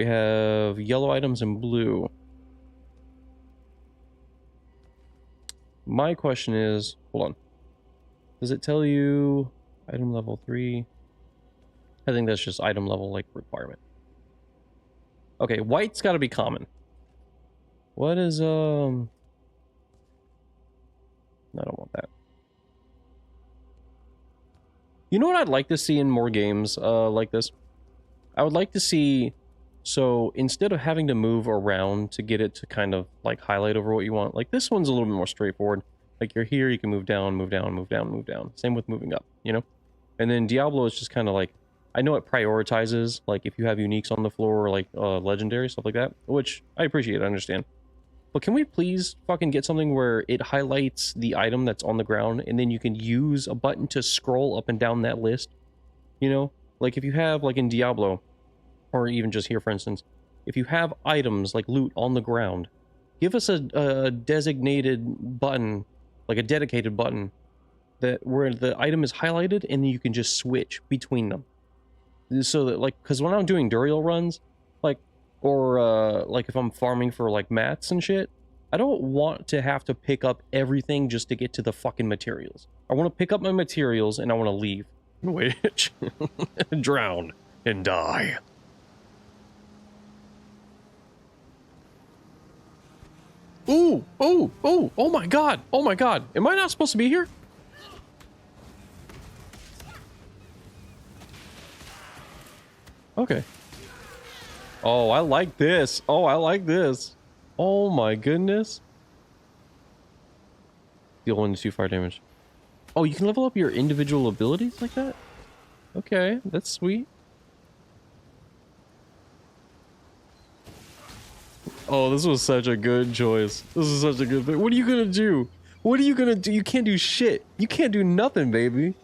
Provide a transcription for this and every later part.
We have yellow items and blue. My question is, hold on. Does it tell you item level 3? I think that's just item level like requirement. Okay, white's got to be common. What is I don't want that. You know what I'd like to see in more games like this? I would like to see, so instead of having to move around to get it to kind of like highlight over what you want, like this one's a little bit more straightforward. Like you're here, you can move down, move down, move down, move down. Same with moving up, you know? And then Diablo is just kind of like, I know it prioritizes, like if you have uniques on the floor or like legendary, stuff like that, which I appreciate, I understand. But can we please fucking get something where it highlights the item that's on the ground and then you can use a button to scroll up and down that list? You know? Like if you have, like in Diablo, or even just here for instance, if you have items like loot on the ground, give us a designated button, like a dedicated button, that where the item is highlighted and you can just switch between them. So that like, because when I'm doing Duriel runs, like, or like if I'm farming for like mats and shit, I don't want to have to pick up everything just to get to the fucking materials. I want to pick up my materials and I want to leave. Which drown and die. Ooh, oh, oh, oh my god, oh my god. Am I not supposed to be here? Okay. Oh, I like this. Oh, I like this. Oh my goodness. Deal 1 to 2 fire damage. Oh, you can level up your individual abilities like that? Okay, that's sweet. Oh, this was such a good choice. This is such a good thing. What are you gonna do? What are you gonna do? You can't do shit. You can't do nothing, baby.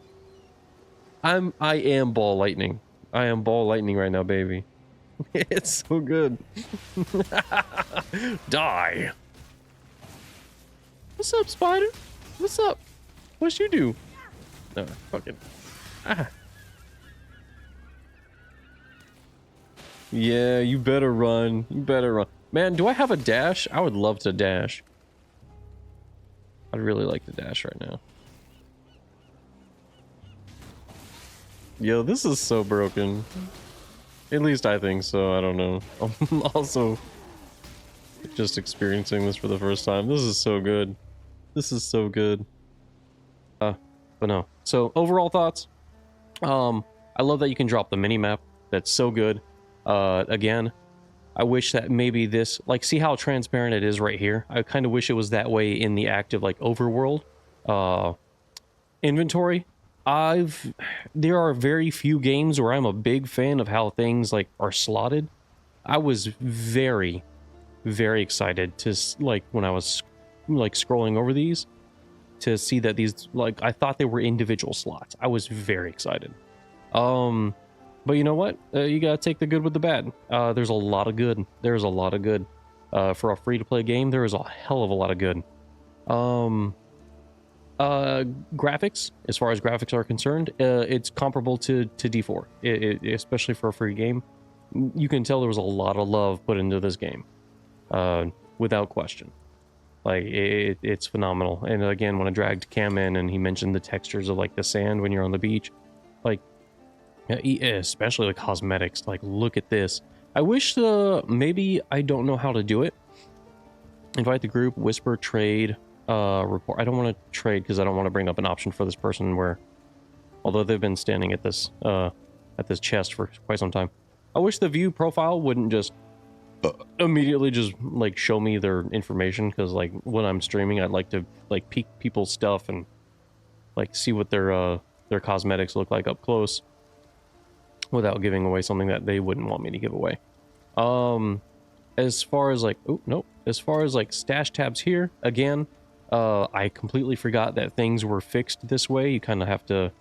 I am ball lightning. I am ball lightning right now, baby. It's so good. Die. What's up, spider? What's up? What'd you do? No, fucking. Ah. Yeah, you better run. You better run. Man, do I have a dash? I would love to dash. I'd really like to dash right now. Yo, this is so broken. At least I think so. I don't know. I'm also just experiencing this for the first time. This is so good. This is so good. But no. So overall thoughts. I love that you can drop the mini map. That's so good. Again, I wish that maybe this, like, see how transparent it is right here? I kind of wish it was that way in the active, like, overworld inventory. There are very few games where I'm a big fan of how things, like, are slotted. I was very, very excited to, like, when I was, like, scrolling over these, to see that these, like, I thought they were individual slots. I was very excited. But you know what? You gotta take the good with the bad. There's a lot of good. There's a lot of good. For a free-to-play game, there is a hell of a lot of good. Graphics, as far as graphics are concerned, it's comparable to D4, especially for a free game. You can tell there was a lot of love put into this game, without question. Like, it's phenomenal. And again, when I dragged Cam in and he mentioned the textures of, like, the sand when you're on the beach, like, especially the cosmetics, like, look at this. I wish maybe I don't know how to do it. Invite the group, whisper, trade, report. I don't want to trade because I don't want to bring up an option for this person where, although they've been standing at this chest for quite some time. I wish the view profile wouldn't just immediately just, like, show me their information, because, like, when I'm streaming, I'd like to, like, peek people's stuff and, like, see what their cosmetics look like up close without giving away something that they wouldn't want me to give away. As far as, like, oh no, as far as, like, stash tabs here, again, I completely forgot that things were fixed this way. You kind of have to,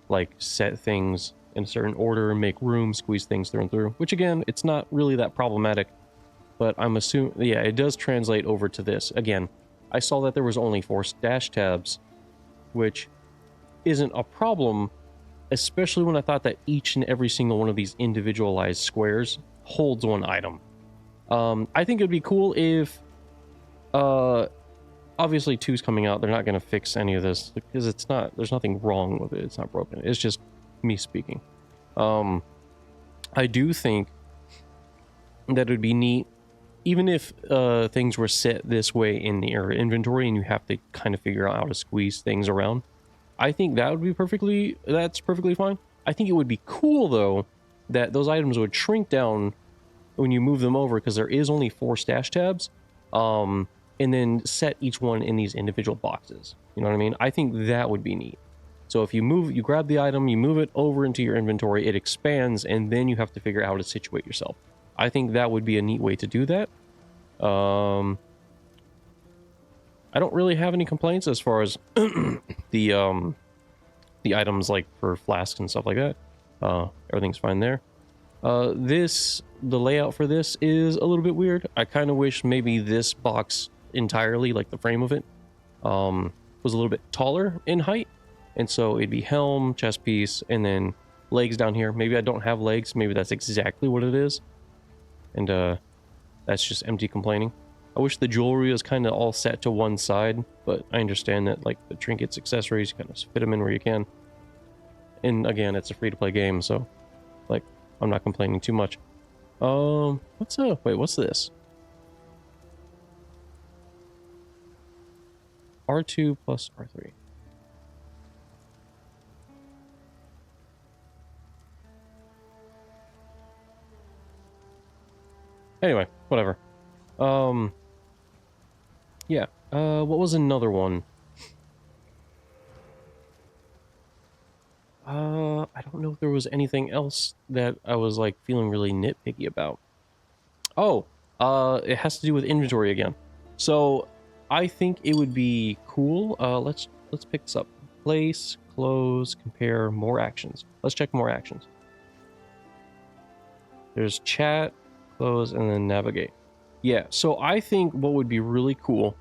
like, set things in a certain order, make room, squeeze things through and through, which, again, it's not really that problematic, but I'm assuming, yeah, it does translate over to this. Again, I saw that there was only 4 stash tabs, which isn't a problem, especially when I thought that each and every single one of these individualized squares holds one item. I think it'd be cool if, obviously 2's coming out. They're not going to fix any of this because there's nothing wrong with it. It's not broken. It's just me speaking. I do think that it would be neat, even if things were set this way in your inventory and you have to kind of figure out how to squeeze things around. I think that would be that's perfectly fine. I think it would be cool though that those items would shrink down when you move them over, because there is only 4 stash tabs, and then set each one in these individual boxes. You know what I mean? I think that would be neat. So if you grab the item, you move it over into your inventory, it expands, and then you have to figure out how to situate yourself. I think that would be a neat way to do that. I don't really have any complaints as far as the items like for flasks and stuff like that. Everything's fine there. The layout for this is a little bit weird. I kind of wish maybe this box entirely, like the frame of it, was a little bit taller in height. And so it'd be helm, chest piece, and then legs down here. Maybe I don't have legs. Maybe that's exactly what it is. And that's just empty complaining. I wish the jewelry was kind of all set to one side, but I understand that like the trinkets, accessories, you kind of fit them in where you can. And again, it's a free-to-play game, so like I'm not complaining too much. What's this? R2 plus R3. Anyway, whatever. Yeah. What was another one? I don't know if there was anything else that I was like feeling really nitpicky about. Oh, it has to do with inventory again. So I think it would be cool. Let's pick this up. Place, close, compare, more actions. Let's check more actions. There's chat, close, and then navigate. Yeah, so I think what would be really cool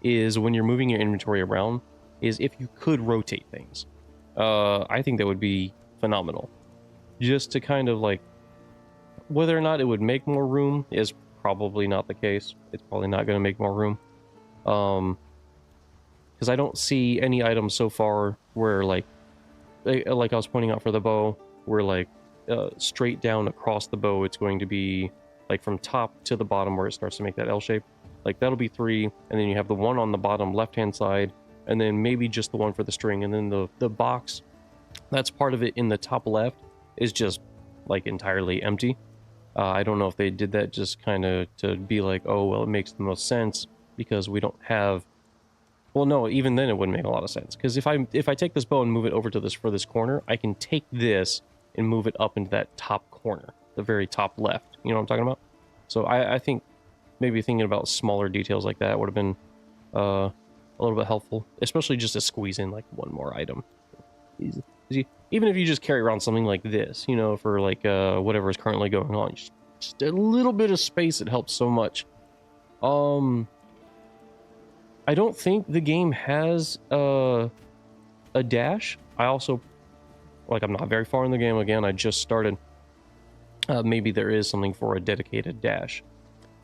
is when you're moving your inventory around is if you could rotate things. I think that would be phenomenal. Just to kind of like, whether or not it would make more room is probably not the case. It's probably not going to make more room. Because I don't see any items so far where like I was pointing out for the bow, where like straight down across the bow, it's going to be like from top to the bottom where it starts to make that L shape. Like that'll be 3, and then you have the one on the bottom left-hand side, and then maybe just the one for the string, and then the box that's part of it in the top left is just like entirely empty. I don't know if they did that just kind of to be like, oh well, it makes the most sense because we don't have. Well, no, even then it wouldn't make a lot of sense, because if I take this bow and move it over to this furthest corner, I can take this and move it up into that top corner, the very top left. You know what I'm talking about? So I think maybe thinking about smaller details like that would have been a little bit helpful, especially just to squeeze in like one more item. Even if you just carry around something like this, you know, for like whatever is currently going on, just a little bit of space, it helps so much. I don't think the game has a dash. I also, like, I'm not very far in the game. Again, I just started. Maybe there is something for a dedicated dash,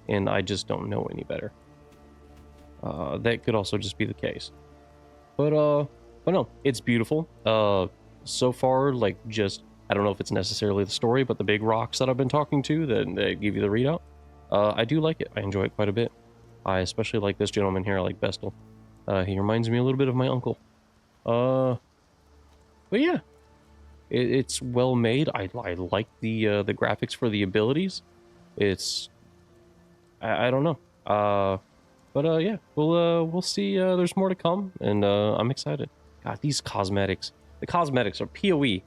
and I just don't know any better. That could also just be the case. But no, it's beautiful. So far, like, just, I don't know if it's necessarily the story, but the big rocks that I've been talking to that give you the readout, I do like it. I enjoy it quite a bit. I especially like this gentleman here. I like Bestel. He reminds me a little bit of my uncle. But yeah, it's well made. I like the graphics for the abilities. It's, I don't know. But yeah, we'll see. There's more to come, and I'm excited. God, these cosmetics. The cosmetics are POE.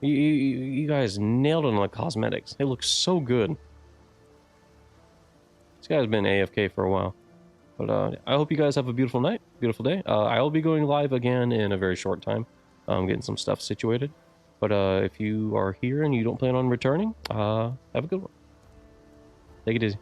You guys nailed it on the cosmetics. They look so good. This guy's been AFK for a while. But I hope you guys have a beautiful night, beautiful day. I'll be going live again in a very short time. I'm getting some stuff situated. But if you are here and you don't plan on returning, have a good one. Take it easy.